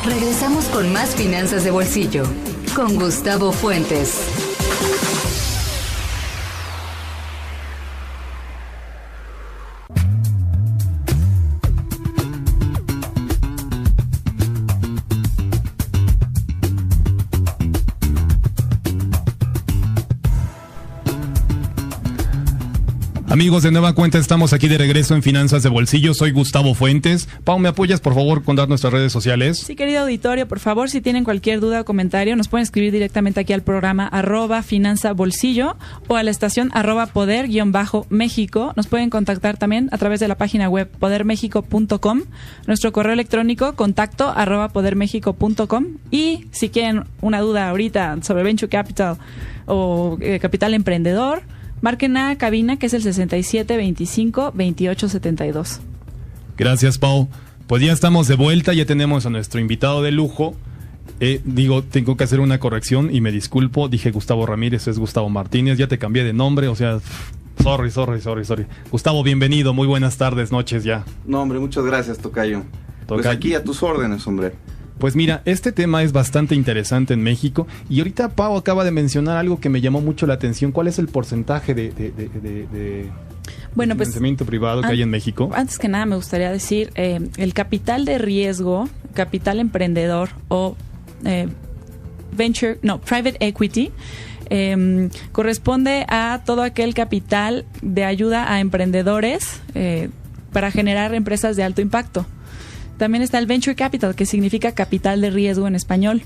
Regresamos con más Finanzas de Bolsillo con Gustavo Fuentes. Amigos, de nueva cuenta estamos aquí de regreso en Finanzas de Bolsillo. Soy Gustavo Fuentes. Pau, ¿me apoyas por favor con dar nuestras redes sociales? Sí, querido auditorio, por favor, si tienen cualquier duda o comentario, nos pueden escribir directamente aquí al programa @finanzabolsillo o a la estación @poder_México. Nos pueden contactar también a través de la página web podermexico.com, nuestro correo electrónico contacto @podermexico.com, y si quieren una duda ahorita sobre Venture Capital o Capital Emprendedor, marquen a cabina, que es el 6725-2872. Gracias, Pau. Pues ya estamos de vuelta, ya tenemos a nuestro invitado de lujo. Tengo que hacer una corrección y me disculpo. Dije Gustavo Ramírez, es Gustavo Martínez. Ya te cambié de nombre, o sea, sorry. Gustavo, bienvenido, muy buenas tardes, noches ya. No, hombre, muchas gracias, tocayo. Pues aquí a tus órdenes, hombre. Pues mira, este tema es bastante interesante en México y ahorita Pau acaba de mencionar algo que me llamó mucho la atención. ¿Cuál es el porcentaje de financiamiento privado que hay en México? Antes que nada me gustaría decir, el capital de riesgo, capital emprendedor o private equity, corresponde a todo aquel capital de ayuda a emprendedores para generar empresas de alto impacto. También está el Venture Capital, que significa capital de riesgo en español.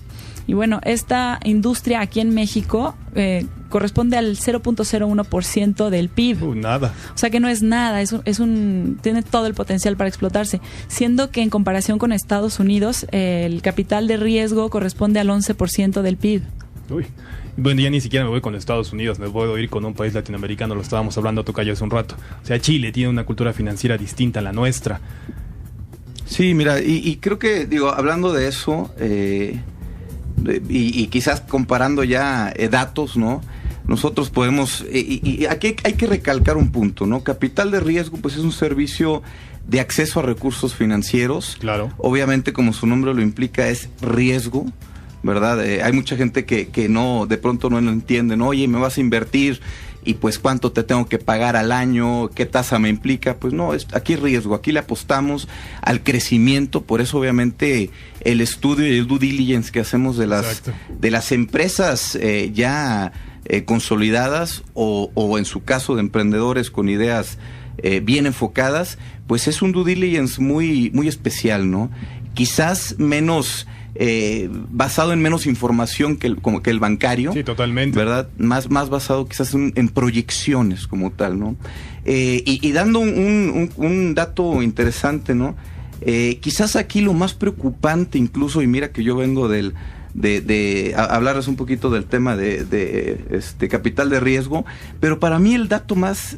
Y bueno, esta industria aquí en México corresponde al 0.01% del PIB. Nada. O sea que no es nada, tiene todo el potencial para explotarse. Siendo que en comparación con Estados Unidos, el capital de riesgo corresponde al 11% del PIB. Uy. Bueno, ya ni siquiera me voy con Estados Unidos, me puedo ir con un país latinoamericano, lo estábamos hablando tocayo hace un rato. O sea, Chile tiene una cultura financiera distinta a la nuestra. Sí, mira, y creo que, hablando de eso, y quizás comparando ya datos, ¿no? Nosotros podemos, y aquí hay que recalcar un punto, ¿no? Capital de riesgo, pues es un servicio de acceso a recursos financieros. Claro. Obviamente, como su nombre lo implica, es riesgo, ¿verdad? Hay mucha gente que no, de pronto no lo entiende, ¿no? Oye, me vas a invertir, y pues cuánto te tengo que pagar al año, qué tasa me implica. Pues no, aquí es riesgo, aquí le apostamos al crecimiento. Por eso obviamente el estudio y el due diligence que hacemos de las empresas ya consolidadas o en su caso de emprendedores con ideas bien enfocadas, pues es un due diligence muy, muy especial, ¿no? Quizás menos basado en menos información que el bancario. Sí, totalmente. ¿Verdad? Más basado quizás en proyecciones como tal, ¿no? Y dando un dato interesante, ¿no? Quizás aquí lo más preocupante incluso, y mira que yo vengo de hablarles un poquito del tema de capital de riesgo, pero para mí el dato más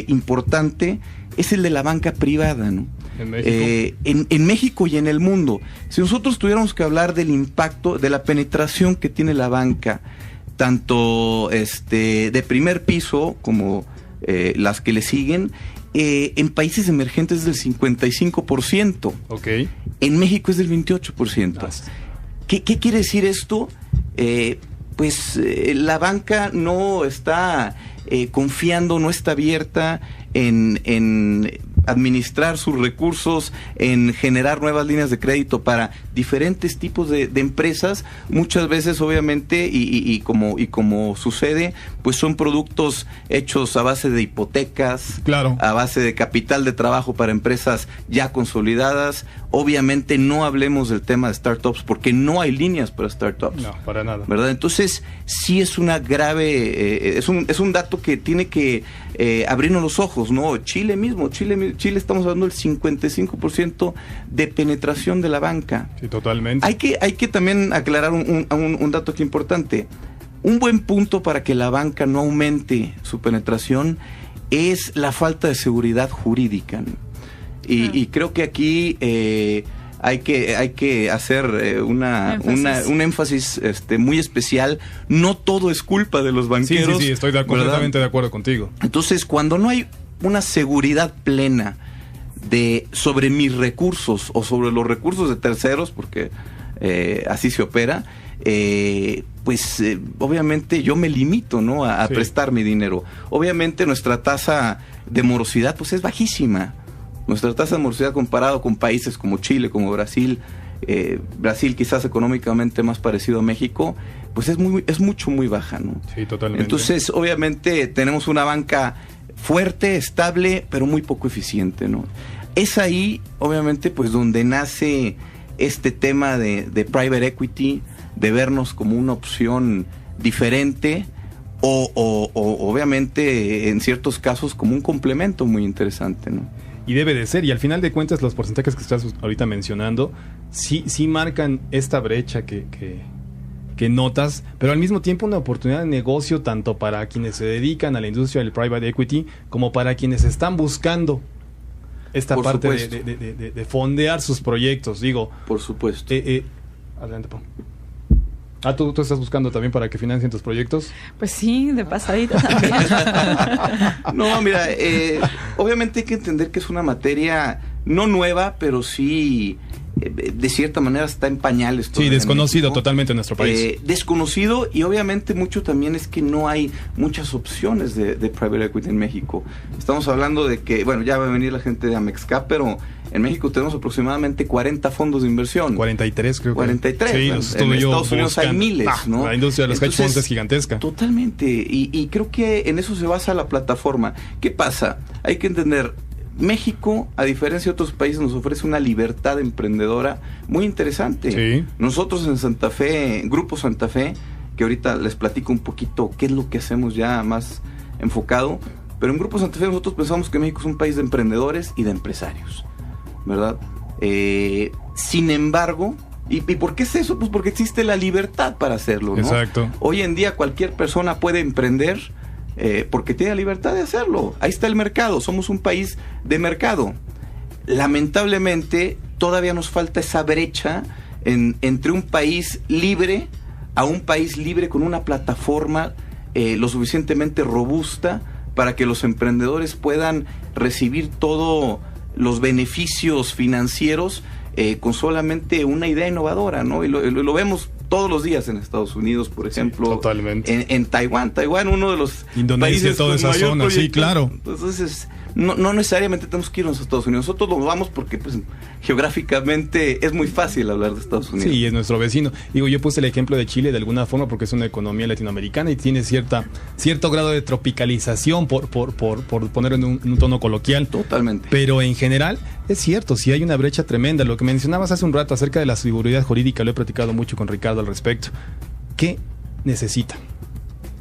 importante es el de la banca privada, ¿no? En México. En México y en el mundo. Si nosotros tuviéramos que hablar del impacto, de la penetración que tiene la banca, tanto de primer piso como las que le siguen, en países emergentes es del 55%. Ok. En México es del 28%. ¿Qué quiere decir esto? La banca no está confiando, no está abierta en administrar sus recursos, en generar nuevas líneas de crédito para diferentes tipos de empresas. Muchas veces obviamente y como sucede, pues son productos hechos a base de hipotecas, claro, a base de capital de trabajo para empresas ya consolidadas. Obviamente no hablemos del tema de startups porque no hay líneas para startups. No, para nada. ¿Verdad? Entonces sí es una grave, es un dato que tiene que abrirnos los ojos, ¿no? Chile estamos hablando del 55% de penetración de la banca. Sí, totalmente. Hay que también aclarar un dato aquí importante. Un buen punto para que la banca no aumente su penetración es la falta de seguridad jurídica, ¿no? Y creo que aquí hay que hacer un énfasis muy especial. No todo es culpa de los banqueros. Sí, estoy completamente de acuerdo contigo. Entonces, cuando no hay una seguridad plena sobre mis recursos o sobre los recursos de terceros, porque así se opera, obviamente yo me limito, ¿no?, a prestar mi dinero. Obviamente nuestra tasa de morosidad pues es bajísima. Nuestra tasa de morosidad comparado con países como Chile, como Brasil, Brasil quizás económicamente más parecido a México, pues es muy baja, ¿no? Sí, totalmente. Entonces, obviamente tenemos una banca fuerte, estable, pero muy poco eficiente, ¿no? Es ahí, obviamente, pues donde nace este tema de private equity, de vernos como una opción diferente o obviamente en ciertos casos como un complemento muy interesante, ¿no? Y debe de ser, y al final de cuentas los porcentajes que estás ahorita mencionando sí marcan esta brecha que notas, pero al mismo tiempo una oportunidad de negocio tanto para quienes se dedican a la industria del private equity como para quienes están buscando esta Por parte supuesto. de fondear sus proyectos, digo. Por supuesto. Adelante, Pau. ¿Tú estás buscando también para que financien tus proyectos? Pues sí, de pasadita también. No, mira, obviamente hay que entender que es una materia no nueva, pero sí, de cierta manera está en pañales. Sí, desconocido en totalmente en nuestro país. Desconocido, y obviamente mucho también es que no hay muchas opciones de private equity en México. Estamos hablando de que, bueno, ya va a venir la gente de Amexcap, pero en México tenemos aproximadamente 40 fondos de inversión. 43 creo que. 43. Sí, En los estuve yo Estados Unidos hay miles, ¿no? La industria de los hedge Entonces, funds es gigantesca. Totalmente, y creo que en eso se basa la plataforma. ¿Qué pasa? Hay que entender, México, a diferencia de otros países, nos ofrece una libertad emprendedora muy interesante. Sí. Nosotros en Santa Fe, Grupo Santa Fe, que ahorita les platico un poquito qué es lo que hacemos ya más enfocado, pero en Grupo Santa Fe nosotros pensamos que México es un país de emprendedores y de empresarios, ¿verdad? Sin embargo, ¿y por qué es eso? Pues porque existe la libertad para hacerlo, ¿no? Exacto. Hoy en día cualquier persona puede emprender porque tiene la libertad de hacerlo. Ahí está el mercado, somos un país de mercado. Lamentablemente todavía nos falta esa brecha entre un país libre a un país libre con una plataforma lo suficientemente robusta para que los emprendedores puedan recibir todos los beneficios financieros con solamente una idea innovadora, ¿no? Y lo vemos todos los días en Estados Unidos, por ejemplo. Sí, totalmente. En Taiwán, uno de los Indonesia, países toda con esa mayor zona, sí, proyecto. claro. Entonces, no necesariamente tenemos que irnos a Estados Unidos. Nosotros nos vamos porque pues, geográficamente es muy fácil hablar de Estados Unidos. Sí, es nuestro vecino. Digo, yo puse el ejemplo de Chile de alguna forma porque es una economía latinoamericana y tiene cierto grado de tropicalización, por ponerlo en un tono coloquial. Totalmente. Pero en general, es cierto, sí hay una brecha tremenda. Lo que mencionabas hace un rato acerca de la seguridad jurídica, lo he platicado mucho con Ricardo al respecto. ¿Qué necesita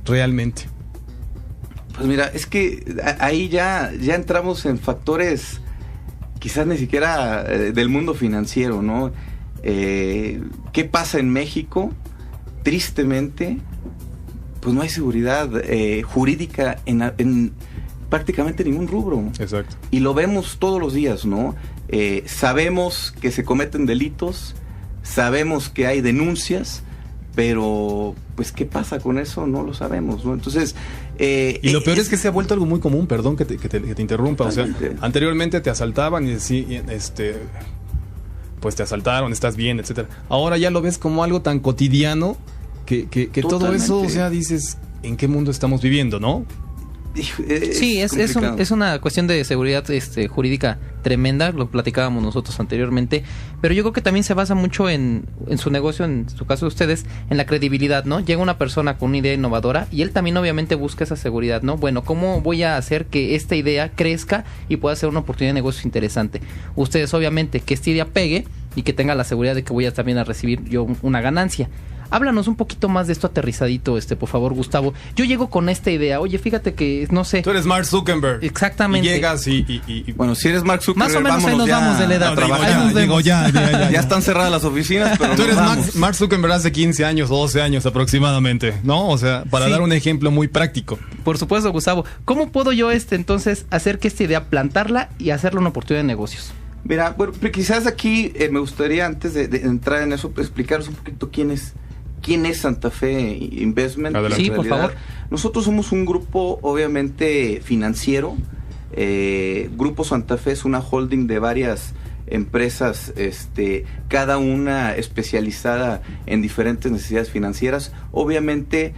realmente? Pues mira, es que ahí ya entramos en factores quizás ni siquiera del mundo financiero, ¿no? ¿Qué pasa en México? Tristemente, pues no hay seguridad jurídica en prácticamente ningún rubro. Exacto. Y lo vemos todos los días, ¿no? Sabemos que se cometen delitos, sabemos que hay denuncias, pero pues ¿qué pasa con eso? No lo sabemos, ¿no? Entonces... y lo peor es que se ha vuelto algo muy común, perdón que te interrumpa. Totalmente. O sea, anteriormente te asaltaban y decían, pues te asaltaron, estás bien, etcétera. Ahora ya lo ves como algo tan cotidiano que todo eso, o sea, dices, ¿en qué mundo estamos viviendo, no? Sí, es una cuestión de seguridad jurídica tremenda, lo platicábamos nosotros anteriormente, pero yo creo que también se basa mucho en su negocio, en su caso de ustedes, en la credibilidad, ¿no? Llega una persona con una idea innovadora y él también obviamente busca esa seguridad, ¿no? Bueno, ¿cómo voy a hacer que esta idea crezca y pueda ser una oportunidad de negocio interesante? Ustedes obviamente que esta idea pegue y que tenga la seguridad de que voy a también a recibir yo una ganancia. Háblanos un poquito más de esto aterrizadito, por favor, Gustavo. Yo llego con esta idea. Oye, fíjate que, no sé... Tú eres Mark Zuckerberg. Exactamente. Y llegas y... Bueno, si eres Mark Zuckerberg, más o menos ahí nos vamos de la edad. Ya están cerradas las oficinas, pero tú eres Mark Zuckerberg hace 15 años o 12 años aproximadamente, ¿no? O sea, para dar un ejemplo muy práctico. Por supuesto, Gustavo. ¿Cómo puedo yo entonces hacer que esta idea plantarla y hacerla una oportunidad de negocios? Mira, bueno, quizás aquí me gustaría, antes de entrar en eso, explicaros un poquito quién es Santa Fe Investment. Adelante. Sí, por favor. Nosotros somos un grupo obviamente financiero. Grupo Santa Fe es una holding de varias empresas, cada una especializada en diferentes necesidades financieras, obviamente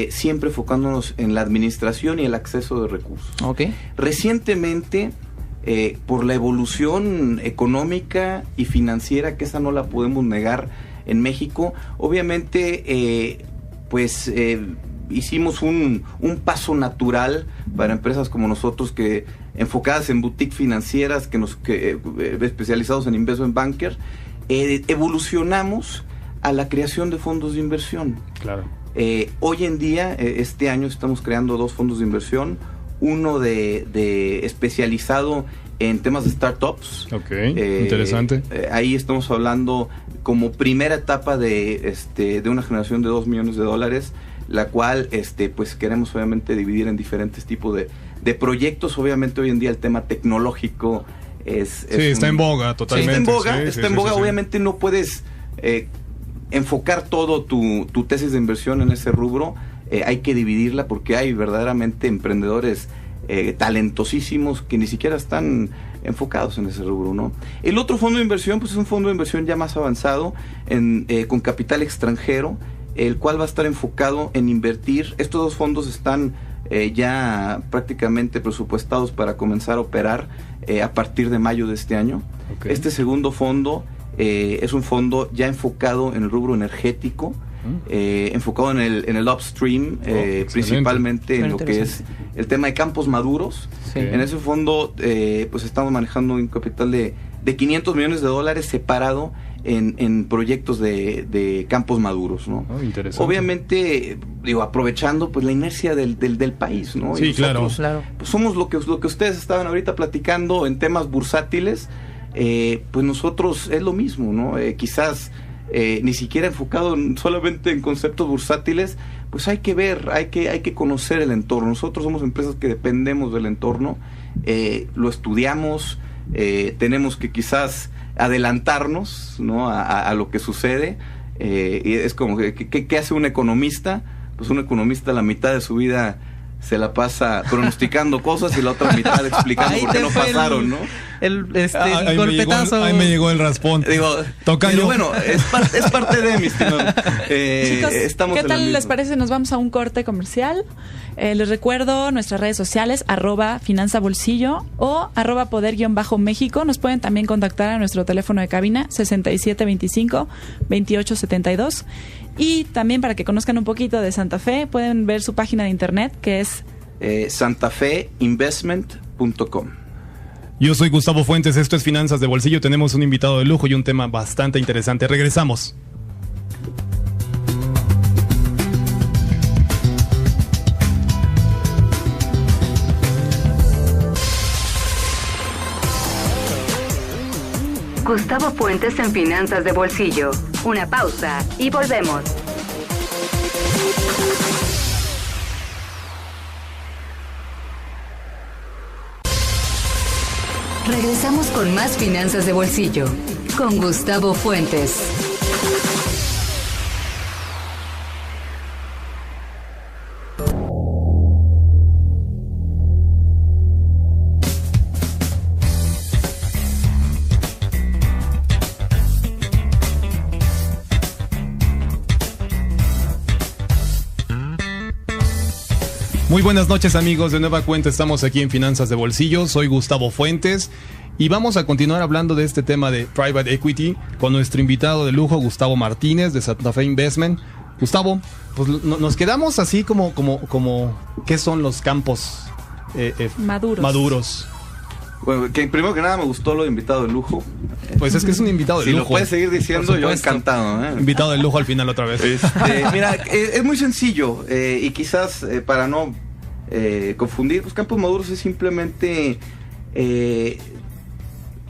siempre enfocándonos en la administración y el acceso de recursos. Okay. Recientemente, por la evolución económica y financiera, que esa no la podemos negar en México, obviamente hicimos un paso natural para empresas como nosotros, que enfocadas en boutique financieras, que especializados en investment banker, evolucionamos a la creación de fondos de inversión. Claro. Hoy en día, este año estamos creando 2 fondos de inversión, uno de especializado en temas de startups. Ok, interesante. Ahí estamos hablando como primera etapa de una generación de $2 millones, la cual pues queremos obviamente dividir en diferentes tipos de proyectos. Obviamente hoy en día el tema tecnológico está en boga totalmente. Está en boga. Obviamente no puedes enfocar todo tu tesis de inversión en ese rubro. Hay que dividirla, porque hay verdaderamente emprendedores talentosísimos que ni siquiera están enfocados en ese rubro, ¿no? El otro fondo de inversión, pues es un fondo de inversión ya más avanzado, con capital extranjero, el cual va a estar enfocado en invertir. Estos 2 fondos están ya prácticamente presupuestados para comenzar a operar a partir de mayo de este año. Okay. Este segundo fondo es un fondo ya enfocado en el rubro energético, enfocado en el upstream, principalmente en lo que es el tema de campos maduros. Sí. En ese fondo pues estamos manejando un capital de $500 millones separado en proyectos de campos maduros, ¿no? Interesante. Obviamente, aprovechando pues la inercia del país, ¿no? Sí, y nosotros, claro. Pues somos lo que ustedes estaban ahorita platicando en temas bursátiles. Pues nosotros es lo mismo, ¿no? Quizás ni siquiera enfocado solamente en conceptos bursátiles, pues hay que ver, hay que conocer el entorno. Nosotros somos empresas que dependemos del entorno, lo estudiamos, tenemos que quizás adelantarnos, ¿no? a lo que sucede, y es como ¿qué hace un economista? Pues un economista la mitad de su vida se la pasa pronosticando cosas y la otra mitad explicando por qué no pasaron, ¿no? El golpetazo. Ahí me llegó el raspón. Pero bueno, es parte de mi estimado. Chicos, ¿qué tal les parece? Nos vamos a un corte comercial. Les recuerdo nuestras redes sociales, @finanzabolsillo o @poder_México. Nos pueden también contactar a nuestro teléfono de cabina 6725-2872. Y también, para que conozcan un poquito de Santa Fe, pueden ver su página de internet, que es santafeinvestment.com. Yo soy Gustavo Fuentes, esto es Finanzas de Bolsillo. Tenemos un invitado de lujo y un tema bastante interesante. Regresamos. Gustavo Fuentes en Finanzas de Bolsillo. Una pausa y volvemos. Regresamos con más Finanzas de Bolsillo con Gustavo Fuentes. Muy buenas noches, amigos, de nueva cuenta estamos aquí en Finanzas de Bolsillo. Soy Gustavo Fuentes y vamos a continuar hablando de este tema de Private Equity con nuestro invitado de lujo, Gustavo Martínez, de Santa Fe Investment. Gustavo, pues nos quedamos así como ¿qué son los campos maduros? Bueno, que primero que nada me gustó lo de invitado de lujo. Pues es que es un invitado de lujo. Si lo puedes seguir diciendo, yo encantado. Invitado de lujo al final otra vez. Mira, es muy sencillo y quizás para no confundir, los campos maduros es simplemente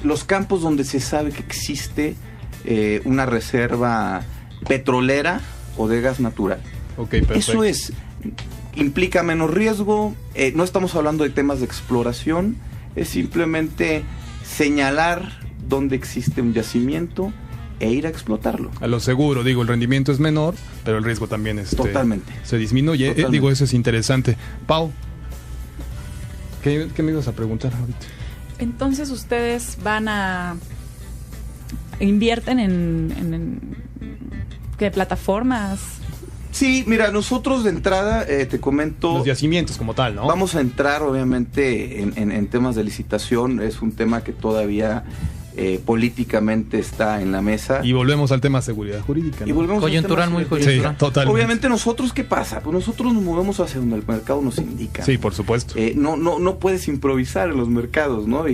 los campos donde se sabe que existe una reserva petrolera o de gas natural. Okay, perfecto. Eso implica menos riesgo, no estamos hablando de temas de exploración, es simplemente señalar dónde existe un yacimiento e ir a explotarlo. A lo seguro, digo, el rendimiento es menor, pero el riesgo también totalmente se disminuye. Digo, eso es interesante. Pau, ¿qué me ibas a preguntar ahorita? Entonces ustedes van a invierten en ¿qué plataformas? Sí, mira, nosotros de entrada, te comento... Los yacimientos como tal, ¿no? Vamos a entrar, obviamente, en temas de licitación. Es un tema que todavía políticamente está en la mesa. Y volvemos al tema de seguridad jurídica, ¿no? Y volvemos coyuntural, muy coyuntural. Sí, totalmente. Obviamente, nosotros, ¿qué pasa? Pues nosotros nos movemos hacia donde el mercado nos indica. Sí, por supuesto. No puedes improvisar en los mercados, ¿no?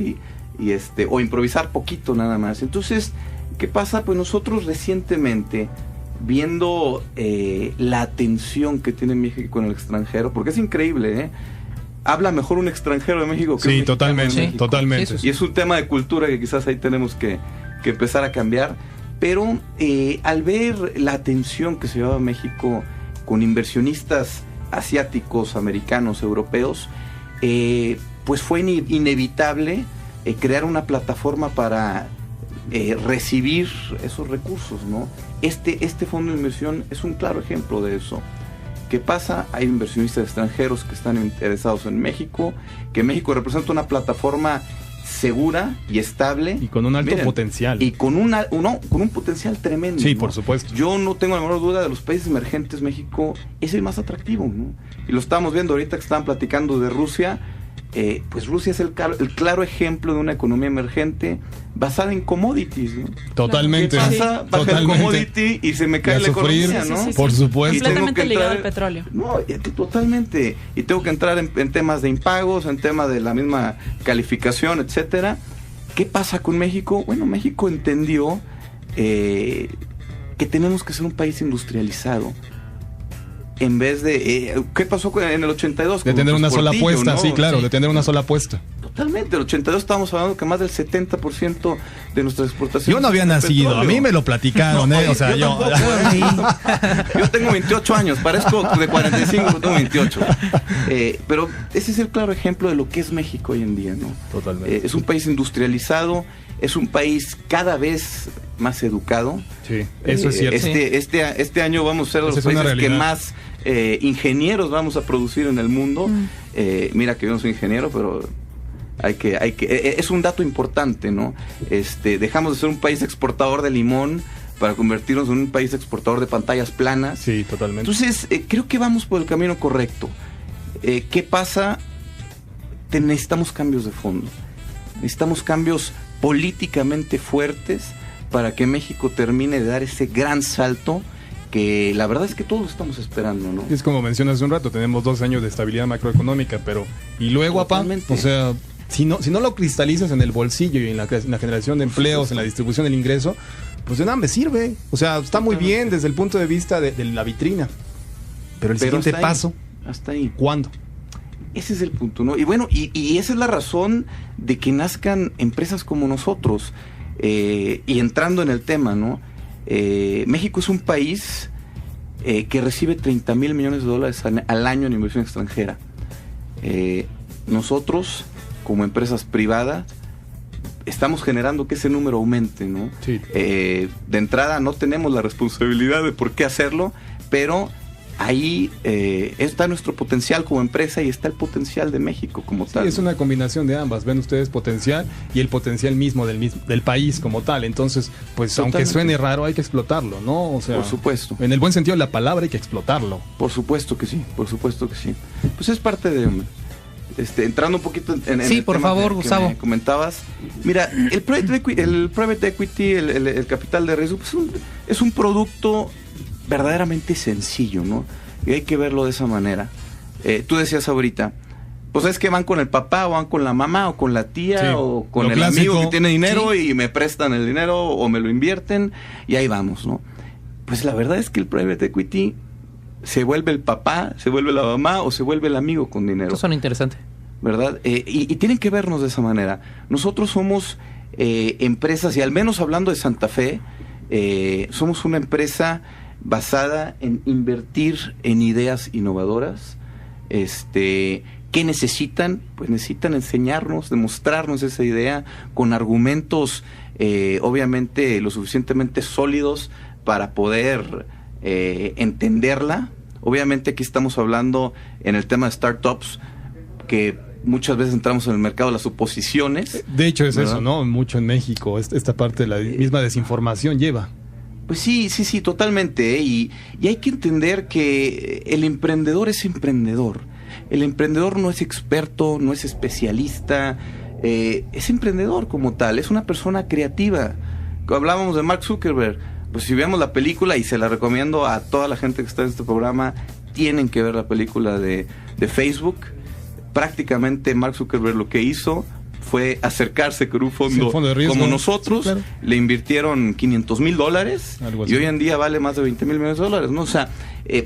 O improvisar poquito nada más. Entonces, ¿qué pasa? Pues nosotros recientemente, viendo la atención que tiene México en el extranjero, porque es increíble, habla mejor un extranjero de México que un mexicano totalmente, de México. totalmente. Y es un tema de cultura que quizás ahí tenemos que empezar a cambiar. Pero al ver la atención que se llevaba a México con inversionistas asiáticos, americanos, europeos, pues fue inevitable crear una plataforma para recibir esos recursos, ¿no? Este fondo de inversión es un claro ejemplo de eso. ¿Qué pasa? Hay inversionistas extranjeros que están interesados en México, que México representa una plataforma segura y estable. Y con un alto potencial. Y con un potencial tremendo. Sí, ¿no? por supuesto. Yo no tengo la menor duda, de los países emergentes, México es el más atractivo, ¿no? Y lo estamos viendo ahorita que estaban platicando de Rusia. Pues Rusia es el claro ejemplo de una economía emergente basada en commodities, ¿no? Totalmente. ¿Qué pasa? Baja el commodity y se me cae la economía, ¿no? Por supuesto. Completamente ligado al petróleo. No, totalmente. Y tengo que entrar en temas de impagos, en temas de la misma calificación, etcétera. ¿Qué pasa con México? Bueno, México entendió que tenemos que ser un país industrializado. En vez de... ¿qué pasó en el 82? De tener una sola apuesta, ¿no? Sí, claro, Sí. de tener una sola apuesta. Totalmente, el 82 estábamos hablando que más del 70% de nuestras exportaciones... Yo no había nacido, petróleo. a mí me lo platicaron, No, o sea, yo... Yo tengo 28 años, parezco de 45, pero tengo 28. Pero ese es el claro ejemplo de lo que es México hoy en día, ¿no? Totalmente. Es un país industrializado, es un país cada vez más educado. Sí, eso es cierto. Este año vamos a ser de los países que más ingenieros vamos a producir en el mundo. Mira que yo no soy ingeniero, pero es un dato importante, ¿no? Dejamos de ser un país exportador de limón para convertirnos en un país exportador de pantallas planas. Sí, totalmente. Entonces, creo que vamos por el camino correcto. ¿Qué pasa? Necesitamos cambios de fondo. Necesitamos cambios políticamente fuertes para que México termine de dar ese gran salto que la verdad es que todos estamos esperando, ¿no? Es como mencionas hace un rato, tenemos 2 años de estabilidad macroeconómica, pero ¿y luego, apá? O sea, si no lo cristalizas en el bolsillo y en la generación de empleos, en la distribución del ingreso, pues de nada me sirve. O sea, está muy bien desde el punto de vista de la vitrina, pero el siguiente paso, hasta ahí. ¿Cuándo? Ese es el punto, ¿no? Y bueno, y esa es la razón de que nazcan empresas como nosotros. Y entrando en el tema, ¿no? México es un país que recibe 30 mil millones de dólares al año en inversión extranjera. Nosotros, como empresas privadas, estamos generando que ese número aumente, ¿no? Sí. De entrada no tenemos la responsabilidad de por qué hacerlo, pero ahí está nuestro potencial como empresa y está el potencial de México como tal. Sí, es una combinación de ambas. Ven ustedes potencial y el potencial mismo del país como tal. Entonces, pues Totalmente. Aunque suene raro, hay que explotarlo, ¿no? O sea, por supuesto. En el buen sentido de la palabra hay que explotarlo. Por supuesto que sí, por supuesto que sí. Pues es parte de... entrando un poquito en sí, el por tema favor, que Gustavo. me comentabas. Mira, el private equity, el capital de riesgo, pues es un producto verdaderamente sencillo, ¿no? Y hay que verlo de esa manera. Tú decías ahorita, pues es que van con el papá, o van con la mamá, o con la tía, Sí, o con lo el clásico. amigo que tiene dinero, Sí. y me prestan el dinero o me lo invierten y ahí vamos, ¿no? Pues la verdad es que el private equity se vuelve el papá, se vuelve la mamá o se vuelve el amigo con dinero. Esto suena interesante. ¿Verdad? Y tienen que vernos de esa manera. Nosotros somos empresas, y al menos hablando de Santa Fe, somos una empresa basada en invertir en ideas innovadoras. ¿Qué necesitan? Pues necesitan enseñarnos, demostrarnos esa idea con argumentos obviamente lo suficientemente sólidos para poder entenderla. Obviamente aquí estamos hablando en el tema de startups, que muchas veces entramos en el mercado de las suposiciones. De hecho es ¿verdad? eso, ¿no? Mucho en México, esta parte de la misma desinformación lleva. Pues sí, totalmente. Y hay que entender que el emprendedor es emprendedor. El emprendedor no es experto, no es especialista, es emprendedor como tal, es una persona creativa. Hablábamos de Mark Zuckerberg, pues si vemos la película, y se la recomiendo a toda la gente que está en este programa, tienen que ver la película de Facebook. Prácticamente Mark Zuckerberg lo que hizo fue acercarse con un fondo de riesgo, como nosotros, sí, claro. Le invirtieron $500,000 y hoy en día vale más de $20 millones, ¿no? O sea,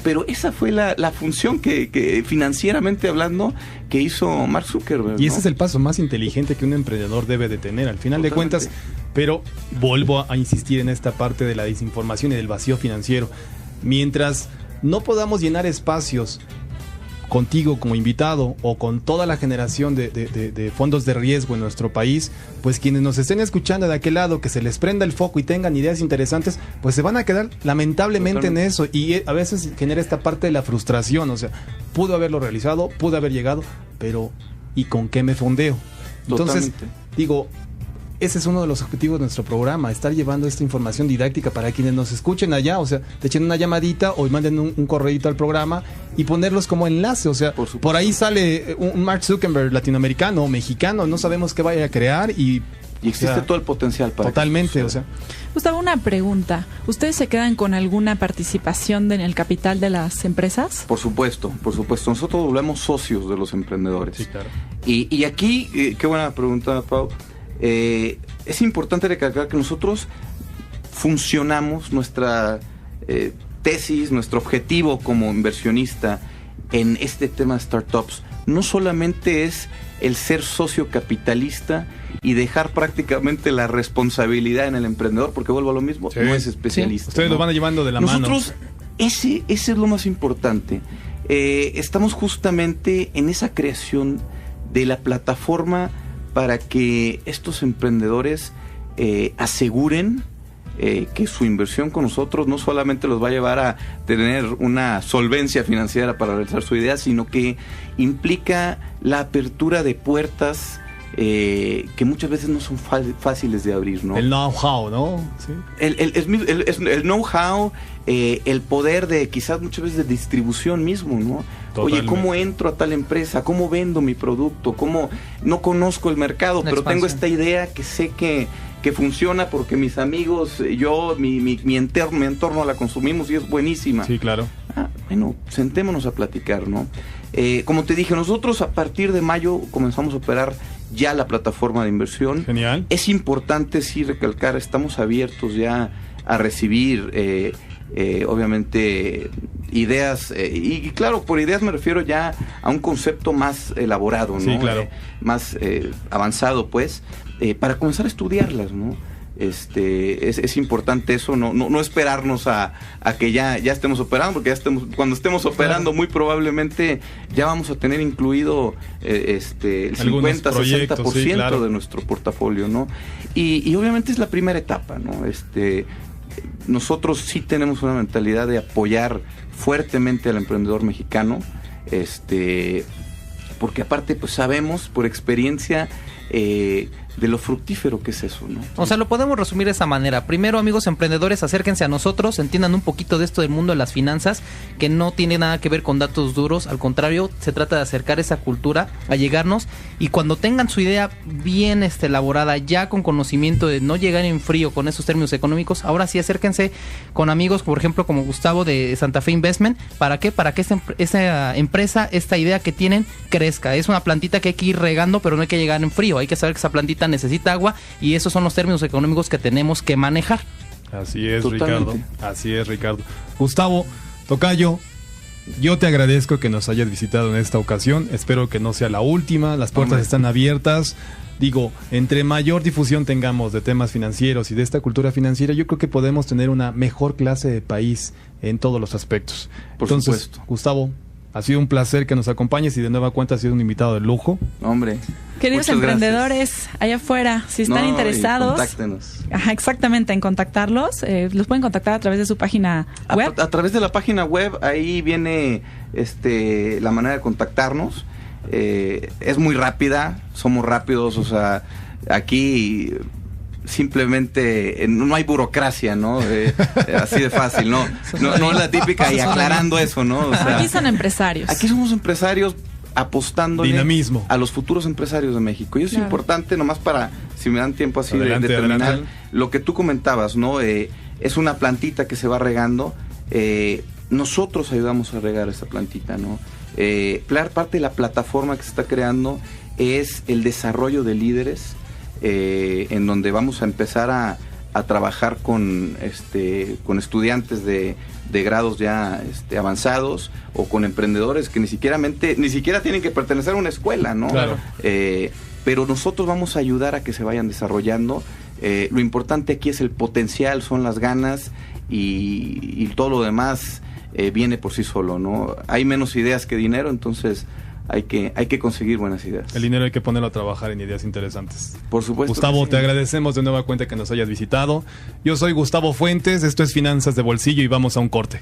pero esa fue la función que financieramente hablando que hizo Mark Zuckerberg, y ¿no? ese es el paso más inteligente que un emprendedor debe de tener al final de cuentas, pero vuelvo a insistir en esta parte de la desinformación y del vacío financiero. Mientras no podamos llenar espacios contigo como invitado o con toda la generación de fondos de riesgo en nuestro país, pues quienes nos estén escuchando de aquel lado, que se les prenda el foco y tengan ideas interesantes, pues se van a quedar lamentablemente en eso, y a veces genera esta parte de la frustración. O sea, pudo haberlo realizado, pudo haber llegado, pero ¿y con qué me fondeo? Entonces, digo, ese es uno de los objetivos de nuestro programa, estar llevando esta información didáctica para quienes nos escuchen allá. O sea, te echen una llamadita o manden un correíto al programa y ponerlos como enlace. O sea, por ahí sale un Mark Zuckerberg latinoamericano o mexicano, no sabemos qué vaya a crear y existe todo el potencial para totalmente, o sea. Gustavo, una pregunta. ¿Ustedes se quedan con alguna participación en el capital de las empresas? Por supuesto. Nosotros volvemos socios de los emprendedores. Sí, claro. Y aquí, qué buena pregunta, Pau. Es importante recalcar que nosotros funcionamos, nuestra tesis, nuestro objetivo como inversionista en este tema de startups, no solamente es el ser socio capitalista y dejar prácticamente la responsabilidad en el emprendedor, porque vuelvo a lo mismo, no es especialista. Sí. Ustedes, ¿no?, lo van llevando de la mano. Nosotros, ese es lo más importante. Estamos justamente en esa creación de la plataforma para que estos emprendedores aseguren que su inversión con nosotros no solamente los va a llevar a tener una solvencia financiera para realizar su idea, sino que implica la apertura de puertas que muchas veces no son fáciles de abrir, ¿no? El know-how, ¿no? Sí. El know-how, el poder de quizás muchas veces de distribución mismo, ¿no? Totalmente. Oye, ¿cómo entro a tal empresa? ¿Cómo vendo mi producto? ¿Cómo no conozco el mercado, pero tengo esta idea que sé que funciona porque mis amigos, yo, mi entorno la consumimos y es buenísima? Sí, claro. Bueno, sentémonos a platicar, ¿no? Como te dije, nosotros a partir de mayo comenzamos a operar ya la plataforma de inversión. Genial. Es importante sí recalcar, estamos abiertos ya a recibir obviamente ideas, y claro, por ideas me refiero ya a un concepto más elaborado, ¿no? Sí, claro. Más avanzado, pues, para comenzar a estudiarlas, ¿no? Es importante eso, no esperarnos a que ya estemos operando, porque cuando estemos operando, muy probablemente ya vamos a tener incluido el 50-60% sí, claro, de nuestro portafolio, ¿no? Y obviamente es la primera etapa, ¿no? Nosotros sí tenemos una mentalidad de apoyar fuertemente al emprendedor mexicano, porque aparte pues sabemos por experiencia de lo fructífero que es eso, ¿no? O sea, lo podemos resumir de esa manera. Primero, amigos emprendedores, acérquense a nosotros, entiendan un poquito de esto del mundo de las finanzas, que no tiene nada que ver con datos duros, al contrario, se trata de acercar esa cultura, a llegarnos, y cuando tengan su idea bien elaborada, ya con conocimiento de no llegar en frío con esos términos económicos, ahora sí acérquense con amigos, por ejemplo, como Gustavo de Santa Fe Investment. ¿Para qué? Para que esta empresa, esta idea que tienen, crezca. Es una plantita que hay que ir regando, pero no hay que llegar en frío, hay que saber que esa plantita necesita agua, y esos son los términos económicos que tenemos que manejar. Así es, totalmente. Ricardo. Así es, Ricardo. Gustavo, tocayo, yo te agradezco que nos hayas visitado en esta ocasión. Espero que no sea la última. Las puertas están abiertas. Digo, entre mayor difusión tengamos de temas financieros y de esta cultura financiera, yo creo que podemos tener una mejor clase de país en todos los aspectos. Por Entonces, supuesto. Gustavo, ha sido un placer que nos acompañes y de nueva cuenta has sido un invitado de lujo. Hombre. Queridos emprendedores, allá afuera, si están interesados, contáctenos. Exactamente, en contactarlos, los pueden contactar a través de su página web. A través de la página web, ahí viene la manera de contactarnos. es muy rápida, somos rápidos, o sea, aquí simplemente no hay burocracia, ¿no? Así de fácil, ¿no? No es la típica, y aclarando eso, ¿no? O sea, aquí son empresarios. Aquí somos empresarios apostando dinamismo a los futuros empresarios de México. Y eso es importante, nomás para, si me dan tiempo así adelante, de terminar, adelante. Lo que tú comentabas, ¿no? Es una plantita que se va regando. Nosotros ayudamos a regar esa plantita, ¿no? Parte de la plataforma que se está creando es el desarrollo de líderes, en donde vamos a empezar a trabajar con estudiantes de grados ya avanzados, o con emprendedores que ni siquiera tienen que pertenecer a una escuela, ¿no? Claro. Pero nosotros vamos a ayudar a que se vayan desarrollando. Lo importante aquí es el potencial, son las ganas, y todo lo demás viene por sí solo, ¿no? Hay menos ideas que dinero, entonces hay que conseguir buenas ideas. El dinero hay que ponerlo a trabajar en ideas interesantes. Por supuesto. Gustavo, sí. te agradecemos de nueva cuenta que nos hayas visitado. Yo soy Gustavo Fuentes, esto es Finanzas de Bolsillo, y vamos a un corte.